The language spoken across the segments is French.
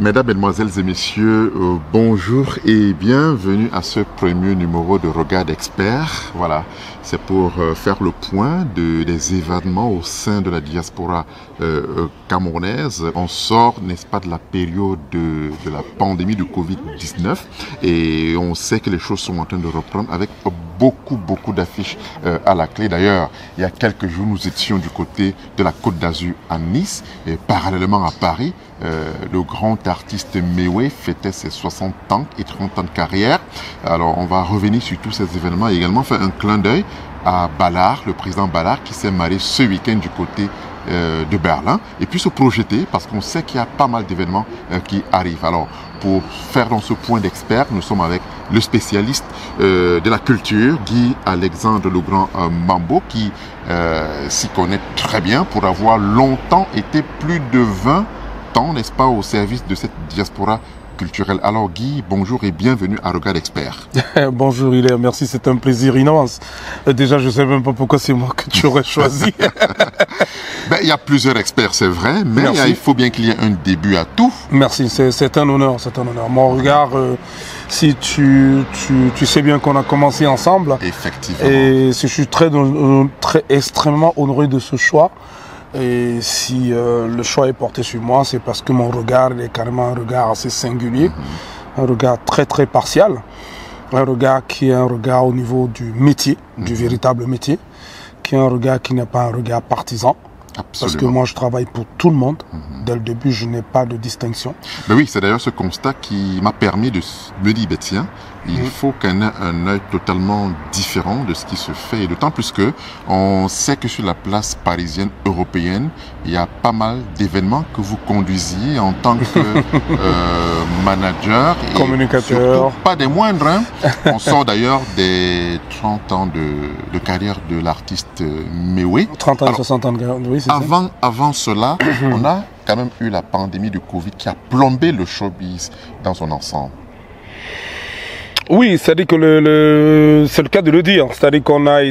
Mesdames, Mesdemoiselles et Messieurs, bonjour et bienvenue à ce premier numéro de Regard d'Expert. Voilà, c'est pour faire le point des événements au sein de la diaspora camerounaise. On sort, n'est-ce pas, de la période de la pandémie de Covid-19 et on sait que les choses sont en train de reprendre avec beaucoup d'affiches à la clé. D'ailleurs, il y a quelques jours, nous étions du côté de la Côte d'Azur à Nice et parallèlement à Paris. Le grand artiste Méoué fêtait ses 60 ans et 30 ans de carrière. Alors, on va revenir sur tous ces événements et également faire un clin d'œil à Ballard, le président Ballard, qui s'est marié ce week-end du côté de Berlin, et puis se projeter, parce qu'on sait qu'il y a pas mal d'événements qui arrivent. Alors, pour faire dans ce point d'expert, nous sommes avec le spécialiste de la culture, Guy Alexandre Legrand Mambo, qui s'y connaît très bien pour avoir longtemps été plus de 20 ans, n'est-ce pas, au service de cette diaspora culturelle. Alors Guy, bonjour et bienvenue à Regard d'Expert. Bonjour Hilaire, merci, c'est un plaisir immense. Déjà, je ne sais même pas pourquoi c'est moi que tu aurais choisi. Il y a plusieurs experts, c'est vrai, mais il faut bien qu'il y ait un début à tout. Merci, c'est un honneur, c'est un honneur. Mon regard, si tu sais bien qu'on a commencé ensemble. Effectivement. Et je suis extrêmement honoré de ce choix. Et si le choix est porté sur moi, c'est parce que mon regard est carrément un regard assez singulier, un regard très partial, un regard qui est un regard au niveau du métier, du véritable métier, qui est un regard qui n'est pas un regard partisan. Absolument. Parce que moi, je travaille pour tout le monde. Dès le début, je n'ai pas de distinction. Ben oui, c'est d'ailleurs ce constat qui m'a permis de me dire, tiens, il faut qu'on ait un œil totalement différent de ce qui se fait. Et d'autant plus que on sait que sur la place parisienne européenne, il y a pas mal d'événements que vous conduisiez en tant que manager. Communicateur. Pas des moindres. Hein. On sort d'ailleurs des 30 ans de carrière de l'artiste Méoué. 30 ans, alors, 60 ans de carrière, oui, c'est ça. Avant cela, on a quand même eu la pandémie du Covid qui a plombé le showbiz dans son ensemble. Oui, c'est-à-dire que c'est le cas de le dire. C'est-à-dire qu'on a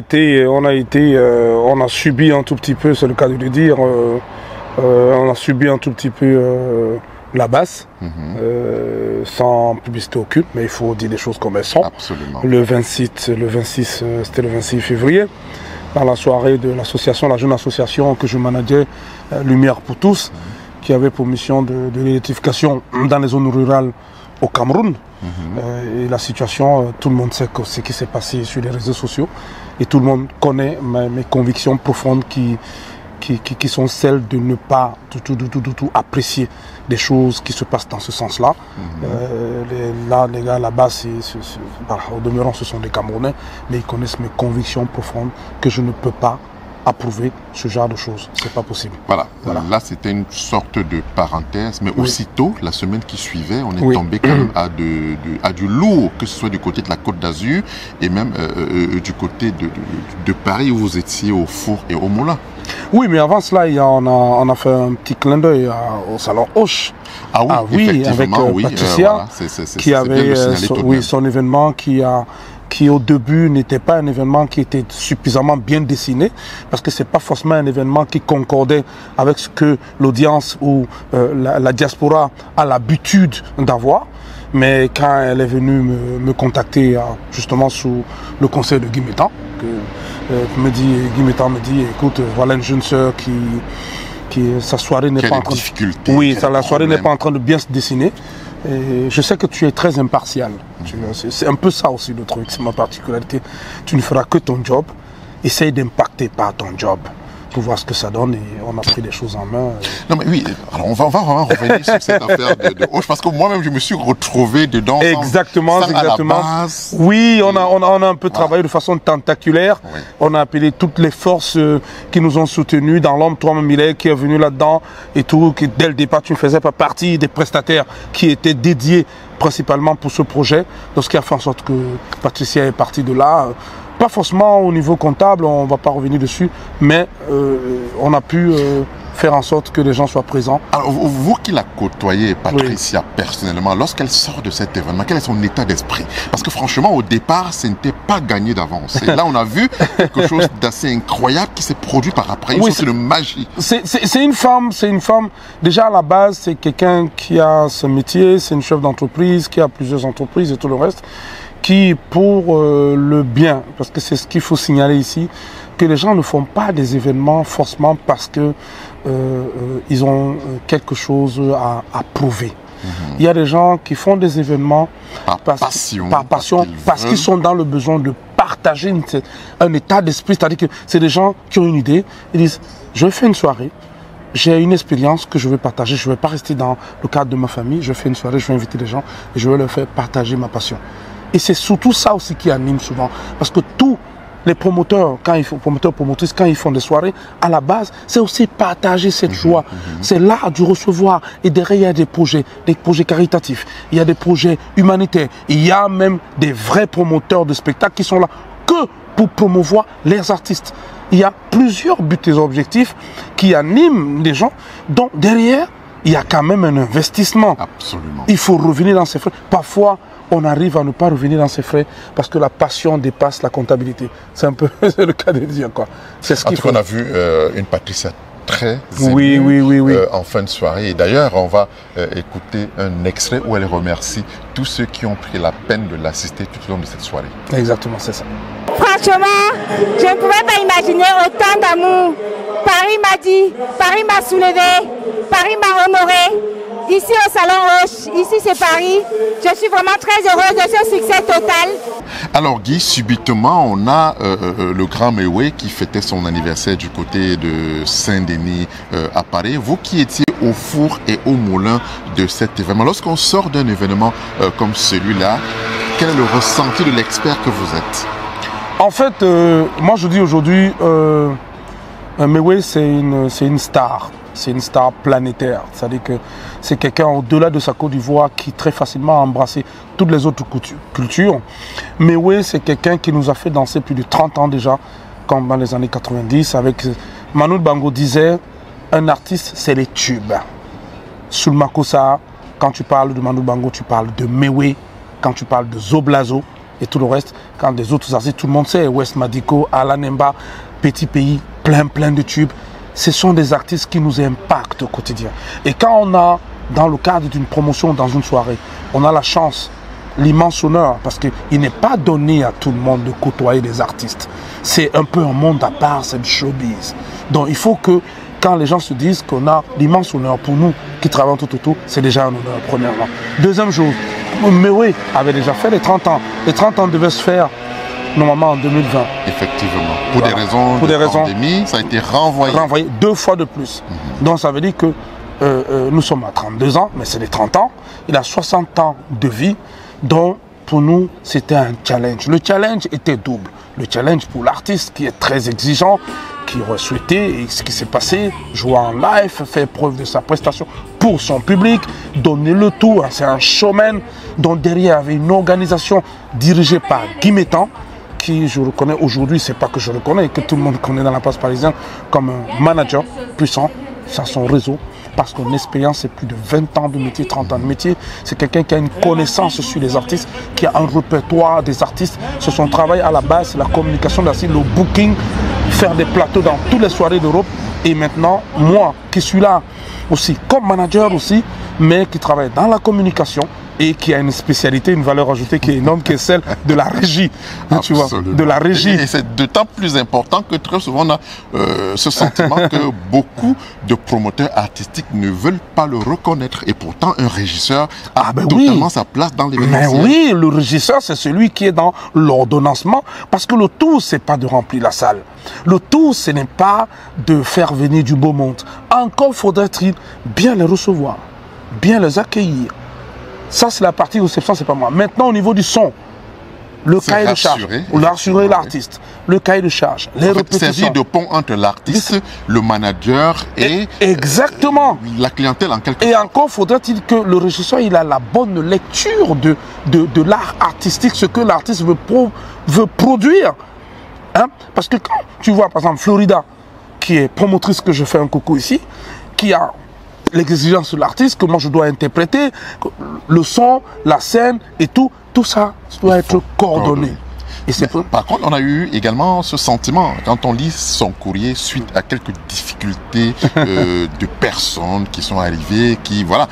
subi un tout petit peu, c'est le cas de le dire, on a subi un tout petit peu la basse, sans publicité aucune, mais il faut dire des choses comme elles sont. Absolument. C'était le 26 février, dans la soirée de l'association, la jeune association que je manageais, Lumière pour tous, qui avait pour mission de l'électrification dans les zones rurales au Cameroun. Et la situation, tout le monde sait ce qui s'est passé sur les réseaux sociaux et tout le monde connaît mes convictions profondes qui sont celles de ne pas du tout apprécier des choses qui se passent dans ce sens-là. Les gars là-bas, au demeurant, ce sont des Camerounais, mais ils connaissent mes convictions profondes que je ne peux pas approuver ce genre de choses. C'est pas possible. Voilà. Là, c'était une sorte de parenthèse, mais aussitôt, la semaine qui suivait, on est tombé quand même à du lourd, que ce soit du côté de la Côte d'Azur et même du côté de Paris, où vous étiez au Four et au Moulin. Oui, mais avant cela, on a fait un petit clin d'œil au salon Hoche. Ah oui, avec Patricia, qui avait son événement qui au début n'était pas un événement qui était suffisamment bien dessiné, parce que c'est pas forcément un événement qui concordait avec ce que l'audience ou la diaspora a l'habitude d'avoir. Mais quand elle est venue me contacter justement sous le conseil de Guy Métan, Guy Métan me dit, écoute, voilà une jeune sœur qui sa soirée n'est pas en train de... Oui, la soirée n'est pas en train de bien se dessiner. Et je sais que tu es très impartial. C'est un peu ça aussi le truc, c'est ma particularité. Tu ne feras que ton job. Essaye d'impacter par ton job pour voir ce que ça donne, et on a pris des choses en main. Non mais oui, alors on va vraiment revenir sur cette affaire de Hoche, parce que moi-même je me suis retrouvé dedans. Exactement. À la base. Oui, on a un peu travaillé de façon tentaculaire. Oui. On a appelé toutes les forces qui nous ont soutenus dans l'homme, toi-même Hilaire, qui est venu là-dedans et tout, qui dès le départ tu ne faisais pas partie des prestataires qui étaient dédiés principalement pour ce projet. Donc ce qui a fait en sorte que Patricia est partie de là. Pas forcément au niveau comptable, on ne va pas revenir dessus, mais on a pu faire en sorte que les gens soient présents. Alors, vous qui la côtoyez, Patricia, personnellement, lorsqu'elle sort de cet événement, quel est son état d'esprit? Parce que franchement, au départ, ce n'était pas gagné d'avance. Et là, on a vu quelque chose d'assez incroyable qui s'est produit par après. Une sorte de magie. C'est une femme, déjà à la base, c'est quelqu'un qui a ce métier, c'est une chef d'entreprise, qui a plusieurs entreprises et tout le reste, qui, pour le bien, parce que c'est ce qu'il faut signaler ici, que les gens ne font pas des événements forcément parce que ils ont quelque chose à prouver. Il y a des gens qui font des événements par passion, parce qu'ils sont dans le besoin de partager un état d'esprit. C'est-à-dire que c'est des gens qui ont une idée, ils disent, je fais une soirée, j'ai une expérience que je veux partager, je ne vais pas rester dans le cadre de ma famille, je fais une soirée, je vais inviter des gens et je vais leur faire partager ma passion. Et c'est surtout ça aussi qui anime souvent, parce que tous les promoteurs, promotrices, quand ils font des soirées, à la base, c'est aussi partager cette joie. C'est l'art du recevoir. Et derrière, il y a des projets caritatifs, il y a des projets humanitaires, il y a même des vrais promoteurs de spectacles qui sont là que pour promouvoir les artistes. Il y a plusieurs buts et objectifs qui animent les gens, donc derrière, il y a quand même un investissement. Absolument. Il faut revenir dans ses frais. Parfois, on arrive à ne pas revenir dans ses frais parce que la passion dépasse la comptabilité. C'est un peu le cas de dire, quoi. C'est ce qu'il faut. On a vu une Patricia très émue en fin de soirée. Et d'ailleurs, on va écouter un extrait où elle remercie tous ceux qui ont pris la peine de l'assister tout au long de cette soirée. Exactement, c'est ça. Franchement, je ne pouvais pas imaginer autant d'amour. Paris m'a dit, Paris m'a soulevé, Paris m'a honoré. Ici au Salon Roche, ici c'est Paris. Je suis vraiment très heureuse de ce succès total. Alors Guy, subitement, on a le grand Mewé qui fêtait son anniversaire du côté de Saint-Denis à Paris. Vous qui étiez au four et au moulin de cet événement, lorsqu'on sort d'un événement comme celui-là, quel est le ressenti de l'expert que vous êtes? En fait, moi je dis aujourd'hui, Mewé c'est une star. C'est une star planétaire, c'est-à-dire que c'est quelqu'un au-delà de sa Côte d'Ivoire qui très facilement a embrassé toutes les autres cultures. Mais oui, c'est quelqu'un qui nous a fait danser plus de 30 ans déjà, comme dans les années 90. Avec Manu Bango disait, un artiste, c'est les tubes. Sulma Kossa, quand tu parles de Manu Bango, tu parles de Mewé, quand tu parles de Zoblazo et tout le reste, quand des autres artistes, tout le monde sait, West Madiko, Alain Nemba, Petit Pays, plein de tubes. Ce sont des artistes qui nous impactent au quotidien. Et quand on a, dans le cadre d'une promotion, dans une soirée, on a la chance, l'immense honneur, parce qu'il n'est pas donné à tout le monde de côtoyer des artistes. C'est un peu un monde à part, c'est le showbiz. Donc il faut que, quand les gens se disent qu'on a l'immense honneur pour nous, qui travaillons tout autour, c'est déjà un honneur, premièrement. Deuxième chose, Mewé avait déjà fait les 30 ans. Les 30 ans devaient se faire normalement en 2020. Effectivement. Pour des raisons de pandémie, ça a été renvoyé. Renvoyé 2 fois de plus. Donc ça veut dire que nous sommes à 32 ans, mais c'est les 30 ans. Il a 60 ans de vie. Donc pour nous, c'était un challenge. Le challenge était double. Le challenge pour l'artiste qui est très exigeant, qui aurait souhaité, et ce qui s'est passé, jouer en live, faire preuve de sa prestation pour son public, donner le tout. C'est un showman dont derrière il y avait une organisation dirigée par Guy Métan, qui je reconnais aujourd'hui, c'est pas que je reconnais, que tout le monde connaît dans la place parisienne comme un manager puissant, ça son réseau, parce qu'une expérience, c'est plus de 20 ans de métier, 30 ans de métier. C'est quelqu'un qui a une connaissance sur les artistes, qui a un répertoire des artistes. C'est son travail à la base, c'est la communication d'artistes, le booking, faire des plateaux dans toutes les soirées d'Europe. Et maintenant, moi qui suis là aussi, comme manager aussi, mais qui travaille dans la communication, et qui a une spécialité, une valeur ajoutée qui est énorme, qui est celle de la régie. Tu vois, de la régie. Et c'est d'autant plus important que très souvent on a ce sentiment que beaucoup de promoteurs artistiques ne veulent pas le reconnaître. Et pourtant, un régisseur a totalement sa place dans l'événementiel. Mais oui, le régisseur, c'est celui qui est dans l'ordonnancement. Parce que le tout, c'est pas de remplir la salle. Le tout, ce n'est pas de faire venir du beau monde. Encore faudrait-il bien les recevoir, bien les accueillir. Ça, c'est la partie réception, c'est pas moi. Maintenant, au niveau du son, le cahier de charge, rassurer l'artiste, le cahier de charge, les répétitions. Servir de pont entre l'artiste, le manager et exactement la clientèle en quelque sorte. Et encore faudrait-il que le régisseur il a la bonne lecture de l'art artistique, ce que l'artiste veut produire. Hein? Parce que quand tu vois, par exemple, Florida, qui est promotrice, que je fais un coucou ici, qui a l'exigence de l'artiste, que moi je dois interpréter, le son, la scène et tout ça doit être coordonné. Et par contre, on a eu également ce sentiment, quand on lit son courrier suite à quelques difficultés de personnes qui sont arrivées, qui, voilà,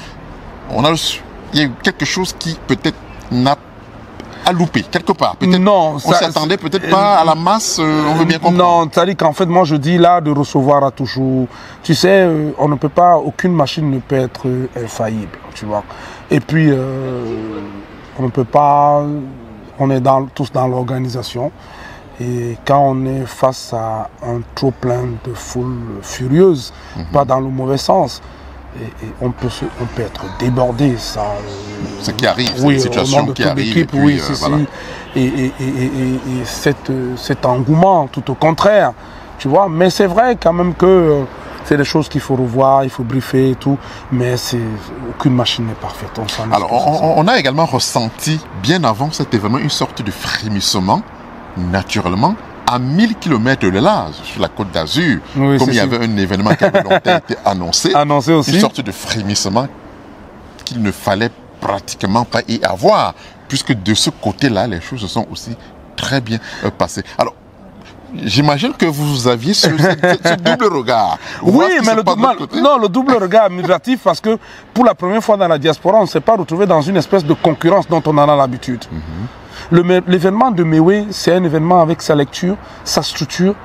il y a eu quelque chose qui peut-être n'a pas loupé, quelque part. Non, on s'attendait peut-être pas à la masse, on veut bien comprendre. Non, c'est-à-dire qu'en fait, moi je dis là, de recevoir à toujours, tu sais, on ne peut pas, aucune machine ne peut être infaillible, tu vois. Et puis, on ne peut pas... On est tous dans l'organisation et quand on est face à un trop plein de foule furieuse, pas dans le mauvais sens, et on peut être débordé. Ce qui arrive, c'est une situation qui arrive. Oui, voilà. Et cet engouement, tout au contraire, tu vois. Mais c'est vrai quand même que c'est des choses qu'il faut revoir, il faut briefer et tout, mais aucune machine n'est parfaite. Alors, on a également ressenti, bien avant cet événement, une sorte de frémissement, naturellement, à 1000 km de là, sur la Côte d'Azur, oui, comme il y avait un événement qui avait longtemps été annoncé aussi. Une sorte de frémissement qu'il ne fallait pratiquement pas y avoir, puisque de ce côté-là, les choses se sont aussi très bien passées. Alors, j'imagine que vous aviez ce double regard. Oui, mais le double regard admiratif, parce que pour la première fois dans la diaspora, on ne s'est pas retrouvé dans une espèce de concurrence dont on en a l'habitude. L'événement de Méoué, c'est un événement avec sa lecture, sa structure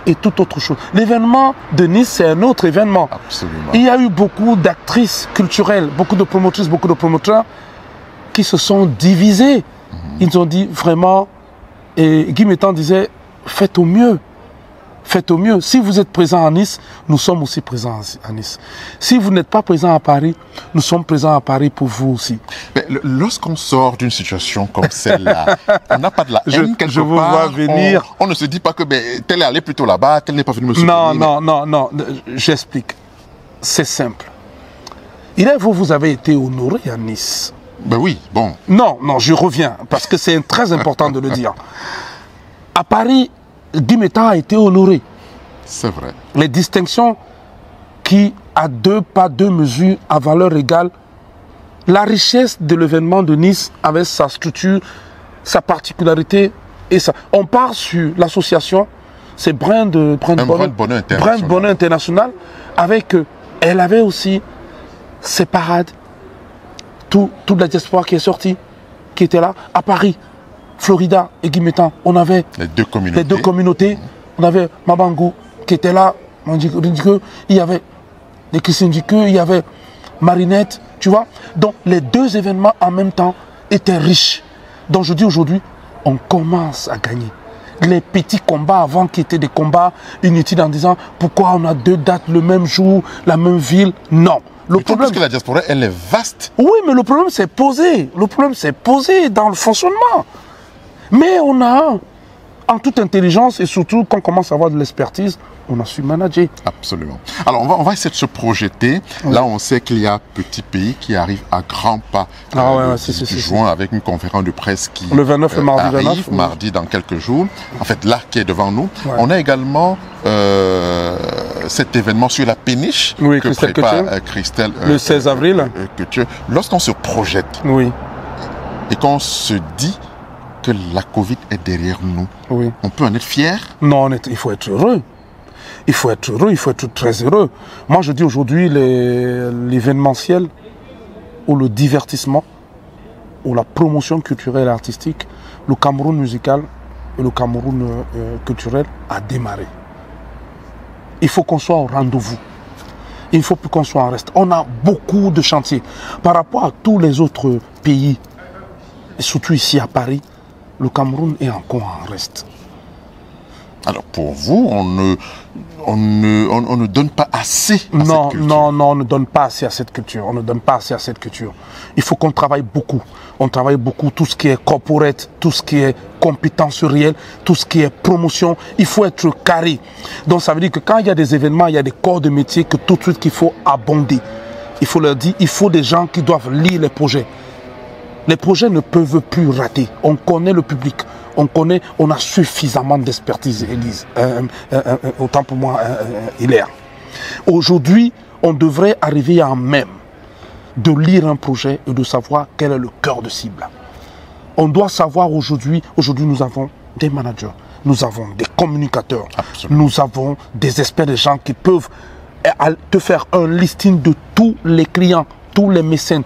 et toute autre chose. L'événement de Nice, c'est un autre événement. Absolument. Il y a eu beaucoup d'actrices culturelles, beaucoup de promotrices, beaucoup de promoteurs qui se sont divisés. Ils ont dit vraiment, et Guy Métan disait, faites au mieux. Faites au mieux. Si vous êtes présent à Nice, nous sommes aussi présents à Nice. Si vous n'êtes pas présent à Paris, nous sommes présents à Paris pour vous aussi. Lorsqu'on sort d'une situation comme celle-là, on n'a pas de la haine quelque je vous part. Vois venir. On ne se dit pas que tel est allé plutôt là-bas, tel n'est pas venu me soutenir. Non. J'explique. C'est simple. Vous avez été honoré à Nice. Ben oui, bon. Non, je reviens, parce que c'est très important de le dire. À Paris, Guy Métan a été honoré. C'est vrai. Les distinctions qui, à deux mesures, à valeur égale, la richesse de l'événement de Nice avec sa structure, sa particularité, et ça. On part sur l'association, c'est Brand Bonheur International, avec, elle avait aussi ses parades, toute la diaspora qui est sortie, qui était là, à Paris. Florida et Guy Métan, on avait les deux communautés. On avait Mabangou qui était là, il y avait les Christine Dikeu, il y avait Marinette, tu vois. Donc les deux événements en même temps étaient riches. Donc je dis aujourd'hui, on commence à gagner. Les petits combats avant qui étaient des combats inutiles en disant pourquoi on a deux dates le même jour, la même ville, non. Le problème, parce que la diaspora, elle est vaste. Oui, mais le problème s'est posé. Le problème s'est posé dans le fonctionnement. Mais on a, en toute intelligence et surtout quand on commence à avoir de l'expertise, on a su manager. Absolument. Alors on va essayer de se projeter. Oui. Là, on sait qu'il y a Petit Pays qui arrive à grands pas juin avec une conférence de presse qui le 29 et mardi arrive 29, mardi dans quelques jours. En fait, là qui est devant nous. Ouais. On a également cet événement sur la péniche que prépare Christelle le 16 avril. Lorsqu'on se projette et qu'on se dit que la Covid est derrière nous, on peut en être fier? Non, il faut être heureux. Il faut être heureux, il faut être très heureux. Moi, je dis aujourd'hui, l'événementiel ou le divertissement ou la promotion culturelle et artistique, le Cameroun musical et le Cameroun culturel a démarré. Il faut qu'on soit au rendez-vous. Il ne faut plus qu'on soit en reste. On a beaucoup de chantiers. Par rapport à tous les autres pays, et surtout ici à Paris, le Cameroun est encore en reste. Alors pour vous, on ne donne pas assez à cette culture. Non, on ne donne pas assez à cette culture. On ne donne pas assez à cette culture. Il faut qu'on travaille beaucoup. On travaille beaucoup tout ce qui est corporate, tout ce qui est compétence réelle, tout ce qui est promotion. Il faut être carré. Donc ça veut dire que quand il y a des événements, il y a des corps de métier que tout de suite qu'il faut abonder. Il faut leur dire, il faut des gens qui doivent lire les projets. Les projets ne peuvent plus rater. On connaît le public. on connaît, on a suffisamment d'expertise, Élise. Autant pour moi, Hilaire. Aujourd'hui, on devrait arriver à même de lire un projet et de savoir quel est le cœur de cible. On doit savoir aujourd'hui, nous avons des managers, nous avons des communicateurs, absolument, nous avons des experts, des gens qui peuvent te faire un listing de tous les clients, tous les mécènes,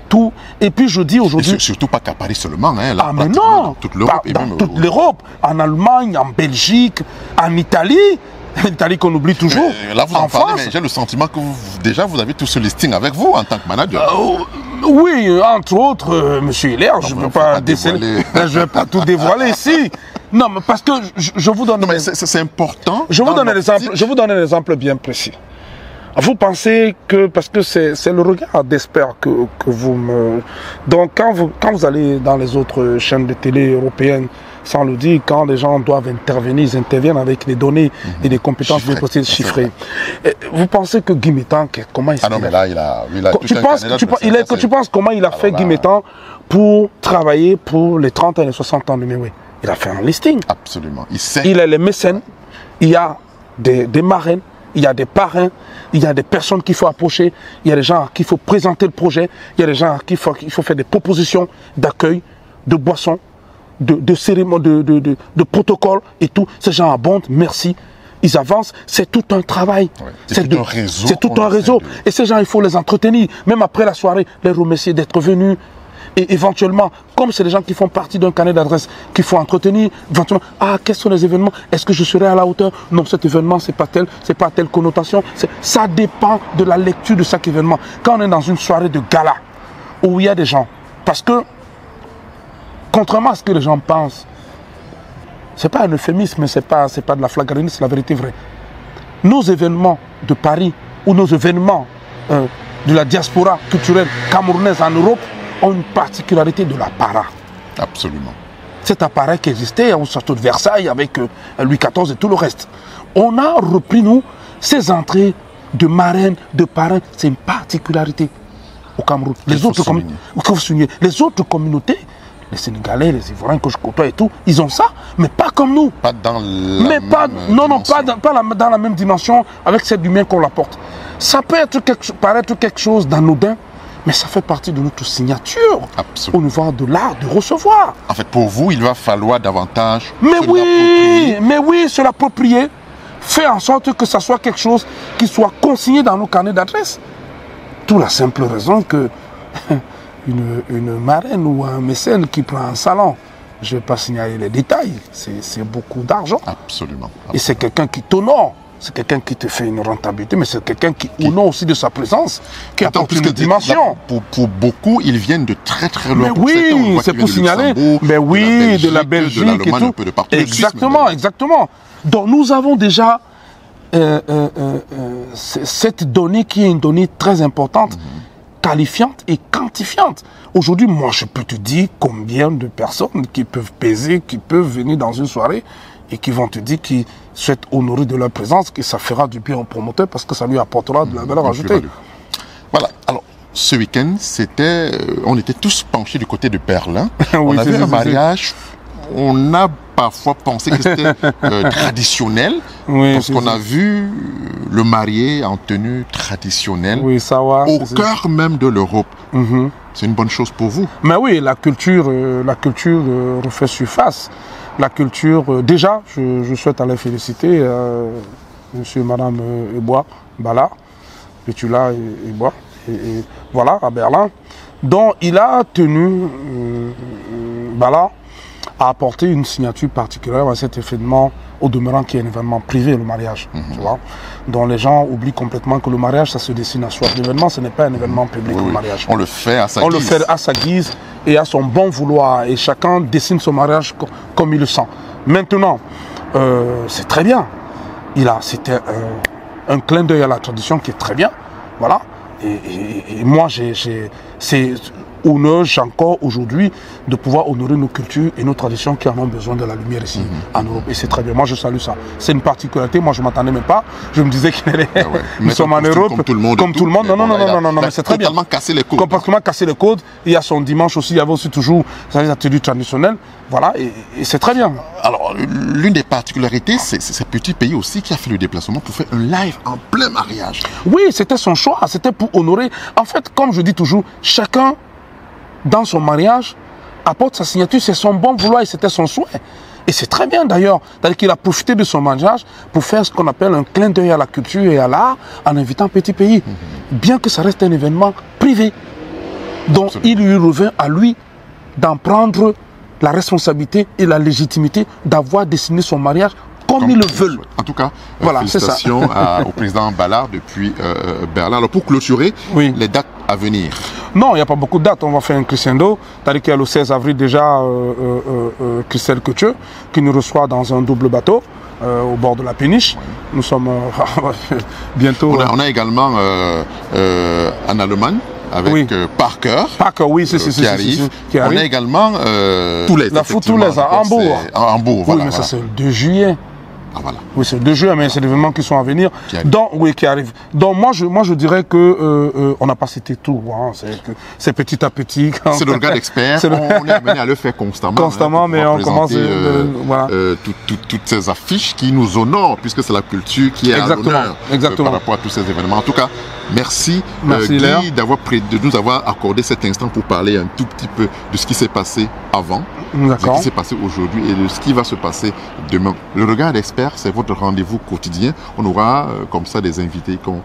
tout. Et puis je dis aujourd'hui... Surtout pas qu'à Paris seulement, hein, là, mais non, toute l'Europe. Dans toute l'Europe, en Allemagne, en Belgique, en Italie. L'Italie qu'on oublie toujours. Là, vous en parlez, mais j'ai le sentiment que vous avez tout ce listing avec vous en tant que manager. Oui, entre autres, monsieur Hilaire, je ne veux pas déceler, je vais pas tout dévoiler ici. Non, mais parce que je vous donne... Non, mais c'est important. Je vous donne un exemple bien précis. Vous pensez que, parce que c'est le regard d'expert que vous me... Donc, quand vous allez dans les autres chaînes de télé européennes, sans le dire, quand les gens doivent intervenir, ils interviennent avec des données et des compétences bien précises chiffrées. Vous pensez que Guy Métan, comment il s'est... Ah non, mais là, il a tu penses comment il a fait Guy Métan pour travailler pour les 30 et les 60 ans de Méoué? Il a fait un listing. Absolument. Il a les mécènes, il y a des marraines, il y a des parrains, il y a des personnes qu'il faut approcher, il y a des gens à qui il faut présenter le projet, il y a des gens à qui il faut faire des propositions d'accueil, de boissons, de cérémonies, de protocoles et tout. Ces gens abondent, merci. Ils avancent, c'est tout un travail. Ouais, c'est tout un réseau. C'est tout un réseau. Et ces gens, il faut les entretenir. Même après la soirée, les remercier d'être venus. Et éventuellement, comme c'est des gens qui font partie d'un carnet d'adresse qu'il faut entretenir, éventuellement, quels sont les événements? Est-ce que je serai à la hauteur? Non, cet événement, c'est pas telle connotation. Ça dépend de la lecture de chaque événement. Quand on est dans une soirée de gala, où il y a des gens, parce que, contrairement à ce que les gens pensent, c'est pas un euphémisme, mais c'est pas de la flagranité, c'est la vérité vraie. Nos événements de Paris, ou nos événements de la diaspora culturelle camerounaise en Europe, ont une particularité de l'apparat. Absolument. Cet appareil qui existait au château de Versailles avec Louis XIV et tout le reste. On a repris, nous, ces entrées de marraines, de parrains, c'est une particularité au Cameroun. Les autres communautés, les Sénégalais, les Ivoiriens que je côtoie et tout, ils ont ça, mais pas comme nous. Pas dans la pas dans la même dimension avec cette lumière qu'on l'apporte. Ça peut paraître quelque chose d'anodin, mais ça fait partie de notre signature. Absolument. Au niveau de l'art de recevoir. En fait, pour vous, il va falloir davantage mais oui, se l'approprier. Faire en sorte que ça soit quelque chose qui soit consigné dans nos carnets d'adresse. Tout la simple raison que une marraine ou un mécène qui prend un salon, je ne vais pas signaler les détails, c'est beaucoup d'argent. Absolument. Et c'est quelqu'un qui t'honore. C'est quelqu'un qui te fait une rentabilité, mais c'est quelqu'un qui honore aussi de sa présence, qui apporte une dimension. Pour beaucoup, ils viennent de très très loin. Mais oui, c'est pour signaler. Mais oui, de la Belgique et tout. Un peu de partout. Exactement, exactement. Donc nous avons déjà cette donnée qui est une donnée très importante, qualifiante et quantifiante. Aujourd'hui, moi, je peux te dire combien de personnes qui peuvent peser, qui peuvent venir dans une soirée et qui vont te dire qu'ils souhaitent honorer de leur présence, que ça fera du bien au promoteur parce que ça lui apportera de la valeur ajoutée. Voilà. Alors, ce week-end, on était tous penchés du côté de Berlin. Oui, on avait un mariage. On a parfois pensé que c'était traditionnel, parce qu'on a vu le marié en tenue traditionnelle, au cœur même de l'Europe. C'est une bonne chose pour vous. Mais oui, la culture refait surface. La culture, déjà, je souhaite aller féliciter monsieur et madame Ebois, Bala, Petula et Ebois, et voilà, à Berlin, dont il a tenu, Bala, à apporter une signature particulière à cet événement, au demeurant qui est un événement privé, le mariage, tu vois, dont les gens oublient complètement que le mariage, ça se dessine à soi. L'événement, ce n'est pas un événement public, le mariage. On le fait à sa guise. On le fait à sa guise et à son bon vouloir, et chacun dessine son mariage comme il le sent. Maintenant, c'est très bien. C'était un clin d'œil à la tradition qui est très bien, voilà. Et moi, honneur encore aujourd'hui de pouvoir honorer nos cultures et nos traditions qui en ont besoin de la lumière ici en Europe. Et c'est très bien. Moi, je salue ça. C'est une particularité. Moi, je ne m'attendais même pas. Je me disais nous sommes en Europe. Comme tout le monde. Non, mais c'est très bien. Complètement casser les codes. Complètement casser les codes. Il y a son dimanche aussi. Il y avait aussi toujours les ateliers traditionnels. Voilà. Et c'est très bien. Alors, l'une des particularités, c'est ce petit pays aussi qui a fait le déplacement pour faire un live en plein mariage. Oui, c'était son choix. C'était pour honorer. En fait, comme je dis toujours, chacun, dans son mariage, apporte sa signature. C'est son bon vouloir et c'était son souhait. Et c'est très bien d'ailleurs. C'est-à-dire qu'il a profité de son mariage pour faire ce qu'on appelle un clin d'œil à la culture et à l'art en invitant un petit pays. Bien que ça reste un événement privé. Donc il lui revient à lui d'en prendre la responsabilité et la légitimité d'avoir dessiné son mariage comme ils le veulent. En tout cas, voilà, félicitations au président Ballard depuis Berlin. Alors pour clôturer, les dates à venir. Non, il n'y a pas beaucoup de dates. On va faire un crescendo. C'est-à-dire qu'il y a le 16 avril déjà Christelle Couture qui nous reçoit dans un double bateau au bord de la péniche. Nous sommes bientôt... On a également en Allemagne avec Parker. Parker, oui, qui arrive. On a également Toulouse à Hambourg. Hambourg, voilà. Oui, mais ça c'est le 2 juillet. Ah, voilà. Oui, c'est le 2 juillet, mais c'est des événements qui sont à venir. Qui arrivent. Donc moi je dirais que on n'a pas cité tout. Hein. C'est petit à petit. C'est le regard d'expert. On est amené à le faire constamment. Constamment, mais on commence voilà. Toutes ces affiches qui nous honorent, puisque c'est la culture qui est à l'honneur par rapport à tous ces événements. En tout cas, merci Guy de nous avoir accordé cet instant pour parler un tout petit peu de ce qui s'est passé avant, de ce qui s'est passé aujourd'hui et de ce qui va se passer demain. Le regard d'expert, c'est votre rendez-vous quotidien. On aura comme ça des invités qu'on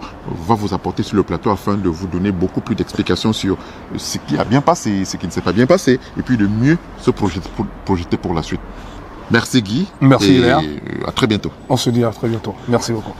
va vous apporter sur le plateau afin de vous donner beaucoup plus d'explications sur ce qui a bien passé, ce qui ne s'est pas bien passé, et puis de mieux se projeter pour la suite. Merci Guy. Merci Léa. À très bientôt. On se dit à très bientôt. Merci beaucoup.